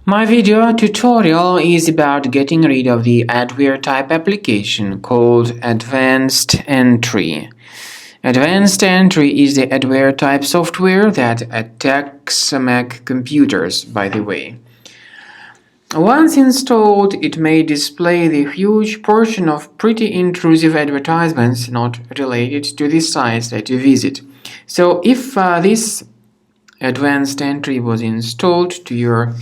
My video tutorial is about getting rid of the adware type application called AdvancedEntry. AdvancedEntry is the adware type software that attacks Mac computers, by the way. Once installed, it may display the huge portion of pretty intrusive advertisements not related to the sites that you visit. So if this AdvancedEntry was installed to your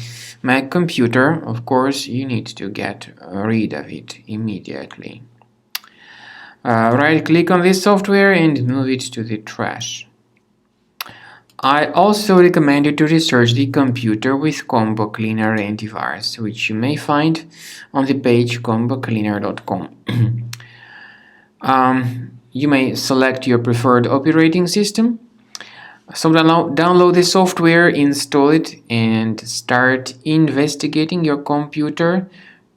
Mac computer, of course, you need to get rid of it immediately. Right-click on this software and move it to the trash. I also recommend you to research the computer with Combo Cleaner antivirus, which you may find on the page combocleaner.com. You may select your preferred operating system. So download the software, install it, and start investigating your computer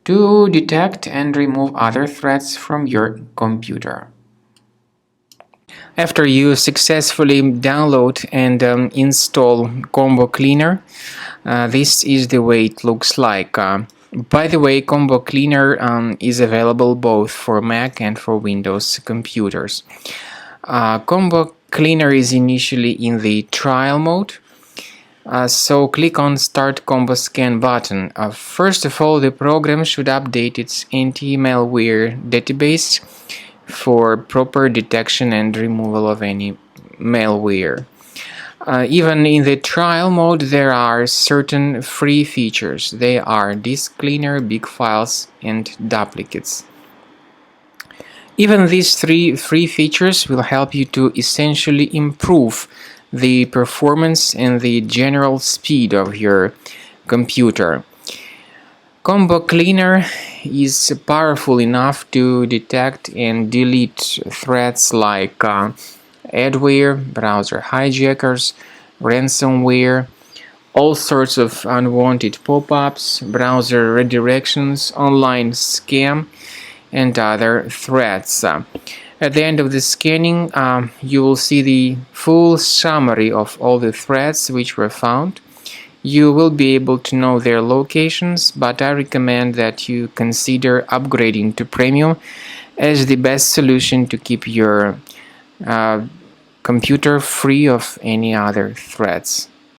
to detect and remove other threats from your computer. After you successfully download and install Combo Cleaner, this is the way it looks like. By the way, Combo Cleaner is available both for Mac and for Windows computers. Combo Cleaner is initially in the trial mode, so click on Start Combo Scan button. First of all, the program should update its anti-malware database for proper detection and removal of any malware. Even in the trial mode, there are certain free features. They are Disk Cleaner, Big Files, and Duplicates. Even these three free features will help you to essentially improve the performance and the general speed of your computer. Combo Cleaner is powerful enough to detect and delete threats like adware, browser hijackers, ransomware, all sorts of unwanted pop-ups, browser redirections, online scam, and other threats. At the end of the scanning, you will see the full summary of all the threats which were found. You will be able to know their locations, but I recommend that you consider upgrading to Premium as the best solution to keep your computer free of any other threats.